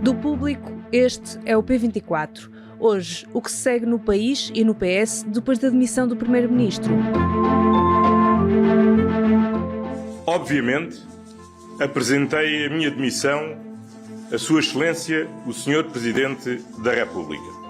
Do Público, este é o P24. Hoje, o que se segue no país e no PS depois da demissão do Primeiro-Ministro. Obviamente, apresentei a minha demissão a Sua Excelência, o Sr. Presidente da República.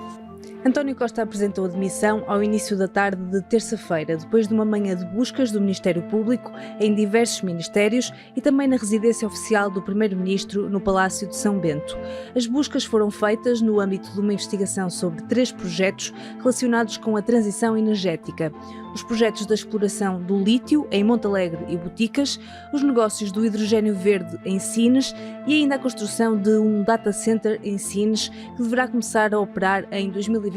António Costa apresentou a demissão ao início da tarde de terça-feira, depois de uma manhã de buscas do Ministério Público em diversos ministérios e também na residência oficial do Primeiro-Ministro no Palácio de São Bento. As buscas foram feitas no âmbito de uma investigação sobre 3 projetos relacionados com a transição energética. Os projetos da exploração do lítio em Montalegre e Boticas, os negócios do hidrogênio verde em Sines e ainda a construção de um data center em Sines que deverá começar a operar em 2024.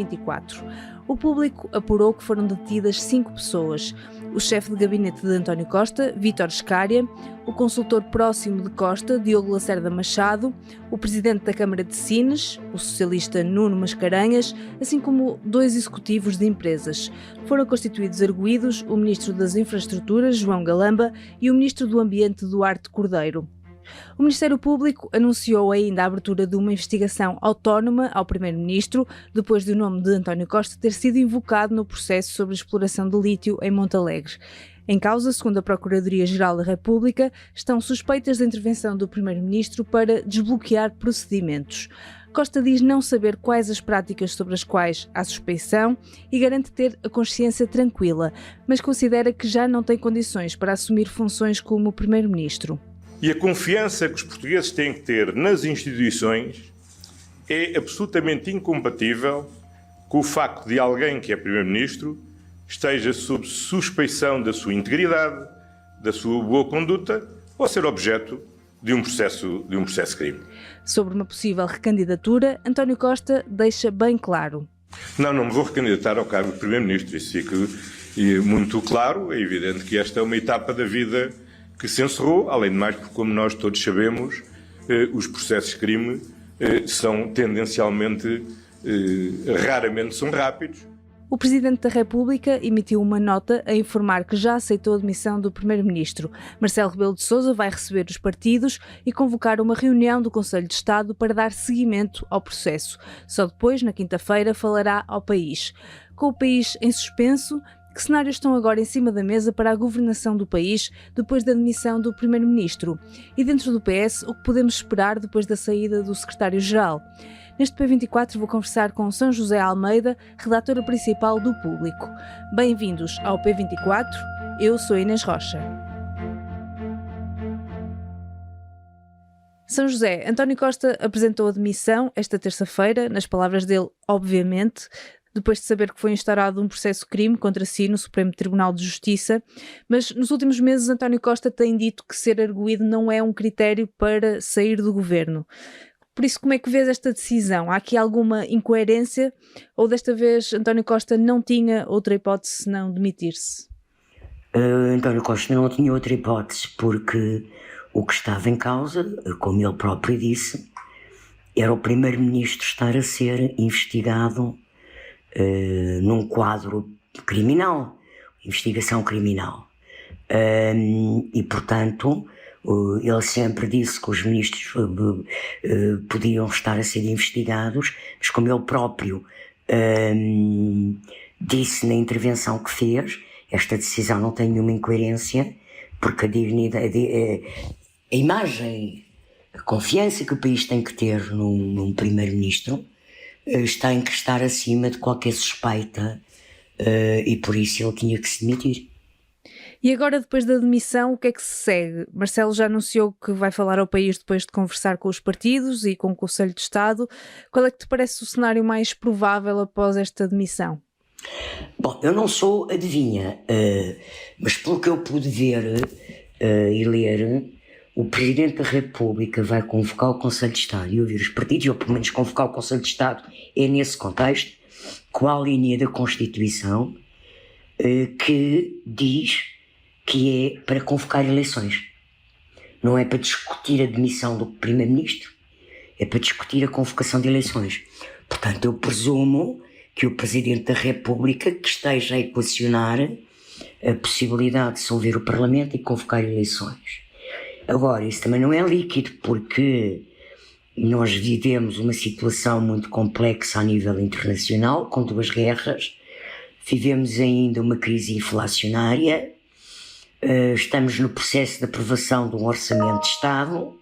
O Público apurou que foram detidas 5 pessoas: o chefe de gabinete de António Costa, Vítor Scária, o consultor próximo de Costa, Diogo Lacerda Machado, o presidente da Câmara de Sines, o socialista Nuno Mascarenhas, assim como 2 executivos de empresas. Foram constituídos arguidos o ministro das Infraestruturas, João Galamba, e o ministro do Ambiente, Duarte Cordeiro. O Ministério Público anunciou ainda a abertura de uma investigação autónoma ao Primeiro-Ministro, depois do nome de António Costa ter sido invocado no processo sobre a exploração de lítio em Montalegre. Em causa, segundo a Procuradoria-Geral da República, estão suspeitas de intervenção do Primeiro-Ministro para desbloquear procedimentos. Costa diz não saber quais as práticas sobre as quais há suspeição e garante ter a consciência tranquila, mas considera que já não tem condições para assumir funções como Primeiro-Ministro. E a confiança que os portugueses têm que ter nas instituições é absolutamente incompatível com o facto de alguém que é Primeiro-Ministro esteja sob suspeição da sua integridade, da sua boa conduta ou ser objeto de um processo de crime. Sobre uma possível recandidatura, António Costa deixa bem claro. Não me vou recandidatar ao cargo de Primeiro-Ministro, isso fica muito claro. É evidente que esta é uma etapa da vida que se encerrou, além de mais, porque, como nós todos sabemos, os processos de crime são tendencialmente, raramente são rápidos. O Presidente da República emitiu uma nota a informar que já aceitou a demissão do Primeiro-Ministro. Marcelo Rebelo de Sousa vai receber os partidos e convocar uma reunião do Conselho de Estado para dar seguimento ao processo. Só depois, na quinta-feira, falará ao país. Com o país em suspenso, que cenários estão agora em cima da mesa para a governação do país depois da demissão do Primeiro-Ministro? E dentro do PS, o que podemos esperar depois da saída do Secretário-Geral? Neste P24 vou conversar com São José Almeida, redatora principal do Público. Bem-vindos ao P24, eu sou Inês Rocha. São José, António Costa apresentou a demissão esta terça-feira, nas palavras dele, obviamente, depois de saber que foi instaurado um processo-crime contra si no Supremo Tribunal de Justiça, mas nos últimos meses António Costa tem dito que ser arguido não é um critério para sair do governo. Por isso, como é que vês esta decisão? Há aqui alguma incoerência ou desta vez António Costa não tinha outra hipótese senão demitir-se? António Costa não tinha outra hipótese porque o que estava em causa, como ele próprio disse, era o Primeiro-Ministro estar a ser investigado num quadro criminal, investigação criminal. E, portanto, ele sempre disse que os ministros podiam estar a ser investigados, mas como ele próprio disse na intervenção que fez, esta decisão não tem nenhuma incoerência, porque a dignidade, a imagem, a confiança que o país tem que ter num Primeiro-Ministro tem que estar acima de qualquer suspeita e por isso ele tinha que se demitir. E agora, depois da demissão, o que é que se segue? Marcelo já anunciou que vai falar ao país depois de conversar com os partidos e com o Conselho de Estado. Qual é que te parece o cenário mais provável após esta demissão? Bom, eu não sou adivinha, mas pelo que eu pude ver e ler, o Presidente da República vai convocar o Conselho de Estado e ouvir os partidos, ou pelo menos convocar o Conselho de Estado é nesse contexto, com a linha da Constituição que diz que é para convocar eleições. Não é para discutir a demissão do Primeiro-Ministro, é para discutir a convocação de eleições. Portanto, eu presumo que o Presidente da República que esteja a equacionar a possibilidade de dissolver o Parlamento e convocar eleições. Agora, isso também não é líquido, porque nós vivemos uma situação muito complexa a nível internacional, com 2 guerras, vivemos ainda uma crise inflacionária, estamos no processo de aprovação de um orçamento de Estado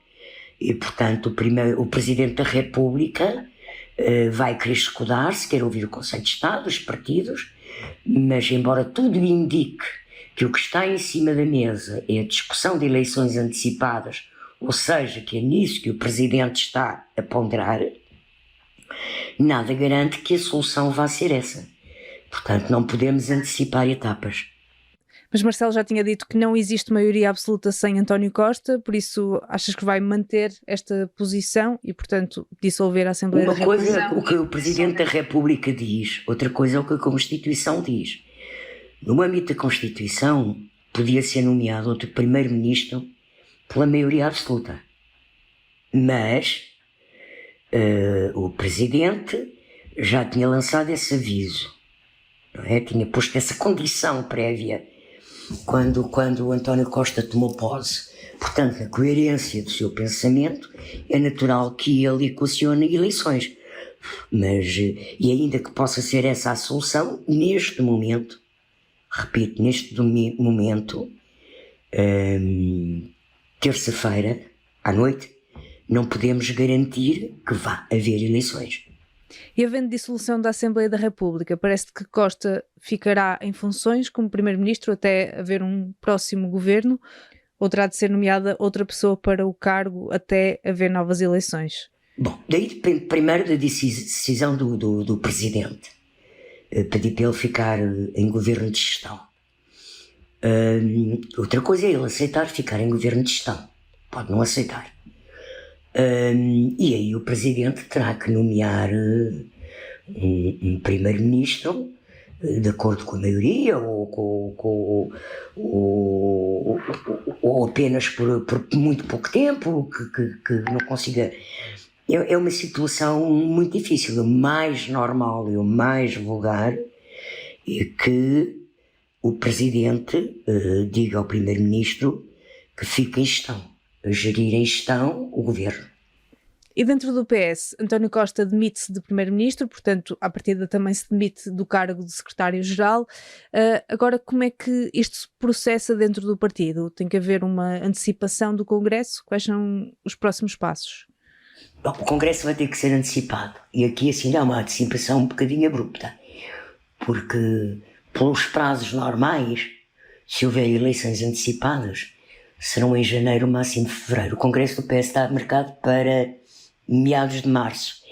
e, portanto, o Presidente da República vai querer escudar-se, quer ouvir o Conselho de Estado, os partidos, mas embora tudo indique que o que está em cima da mesa é a discussão de eleições antecipadas, ou seja, que é nisso que o Presidente está a ponderar, nada garante que a solução vá ser essa. Portanto, não podemos antecipar etapas. Mas Marcelo já tinha dito que não existe maioria absoluta sem António Costa, por isso achas que vai manter esta posição e, portanto, dissolver a Assembleia da República? Uma coisa é o que o Presidente da República diz, outra coisa é o que a Constituição diz. No âmbito da Constituição, podia ser nomeado outro Primeiro-Ministro pela maioria absoluta. Mas o Presidente já tinha lançado esse aviso, não é? Tinha posto essa condição prévia quando o António Costa tomou posse. Portanto, na coerência do seu pensamento, é natural que ele equacione eleições. Mas, e ainda que possa ser essa a solução, neste momento, repito, neste momento, terça-feira, à noite, não podemos garantir que vá haver eleições. E havendo dissolução da Assembleia da República, parece que Costa ficará em funções como Primeiro-Ministro até haver um próximo governo, ou terá de ser nomeada outra pessoa para o cargo até haver novas eleições? Bom, daí primeiro da decisão do Presidente, pedir para ele ficar em governo de gestão. Outra coisa é ele aceitar ficar em governo de gestão, pode não aceitar. E aí o Presidente terá que nomear um Primeiro-Ministro de acordo com a maioria ou apenas por muito pouco tempo, que não consiga. É uma situação muito difícil. O mais normal e o mais vulgar é que o Presidente diga ao Primeiro-Ministro que fica em gestão, a gerir em gestão o governo. E dentro do PS, António Costa demite-se de Primeiro-Ministro, portanto, à partida também se demite do cargo de Secretário-Geral. Agora, como é que isto se processa dentro do partido? Tem que haver uma antecipação do Congresso? Quais são os próximos passos? Bom, o Congresso vai ter que ser antecipado. E aqui, assim, há uma antecipação um bocadinho abrupta. Porque, pelos prazos normais, se houver eleições antecipadas, serão em janeiro, máximo fevereiro. O Congresso do PS está marcado para meados de março.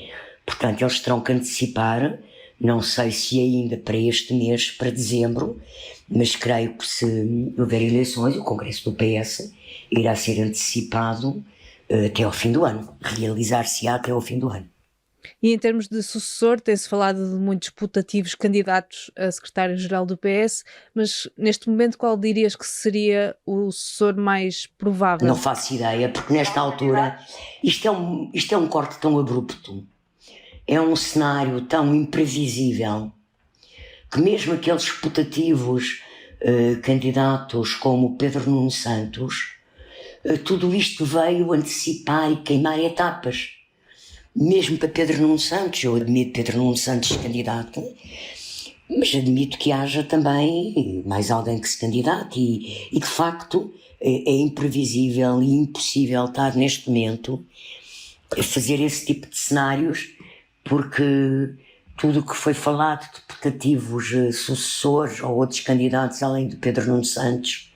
Portanto, eles terão que antecipar, não sei se ainda para este mês, para dezembro, mas creio que se houver eleições, o Congresso do PS irá ser antecipado até ao fim do ano, realizar-se-á até ao fim do ano. E em termos de sucessor, tem-se falado de muitos putativos candidatos a secretário-geral do PS, mas neste momento qual dirias que seria o sucessor mais provável? Não faço ideia, porque nesta altura isto é um corte tão abrupto, é um cenário tão imprevisível, que mesmo aqueles putativos candidatos como Pedro Nuno Santos, tudo isto veio antecipar e queimar etapas. Mesmo para Pedro Nuno Santos, eu admito Pedro Nuno Santos candidato, mas admito que haja também mais alguém que se candidate e de facto é imprevisível e impossível estar neste momento a fazer esse tipo de cenários, porque tudo o que foi falado de putativos sucessores ou outros candidatos além de Pedro Nuno Santos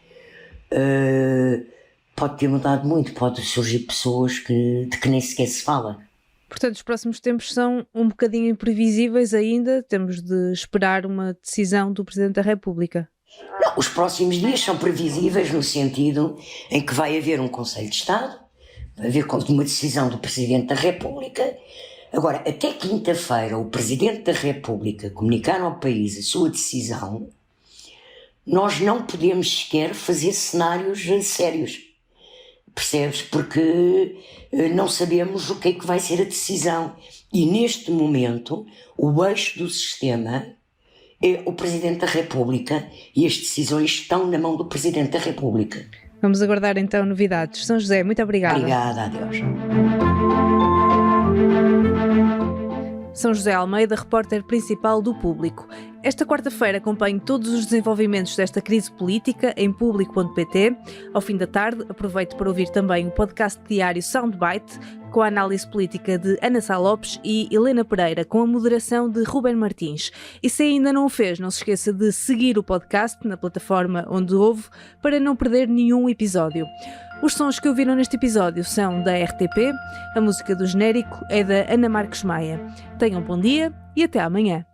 pode ter mudado muito, pode surgir pessoas de que nem sequer se fala. Portanto, os próximos tempos são um bocadinho imprevisíveis ainda, temos de esperar uma decisão do Presidente da República. Não, os próximos dias são previsíveis no sentido em que vai haver um Conselho de Estado, vai haver uma decisão do Presidente da República. Agora, até quinta-feira, o Presidente da República comunicar ao país a sua decisão, nós não podemos sequer fazer cenários sérios. Percebes? Porque não sabemos o que é que vai ser a decisão. E neste momento, o eixo do sistema é o Presidente da República e as decisões estão na mão do Presidente da República. Vamos aguardar então novidades. São José, muito obrigada. Obrigada, adeus. São José Almeida, repórter principal do Público. Esta quarta-feira acompanho todos os desenvolvimentos desta crise política em público.pt. Ao fim da tarde, aproveito para ouvir também o podcast diário Soundbite, com a análise política de Ana Sá Lopes e Helena Pereira, com a moderação de Ruben Martins. E se ainda não o fez, não se esqueça de seguir o podcast na plataforma onde ouve, para não perder nenhum episódio. Os sons que ouviram neste episódio são da RTP, a música do genérico é da Ana Marques Maia. Tenham um bom dia e até amanhã.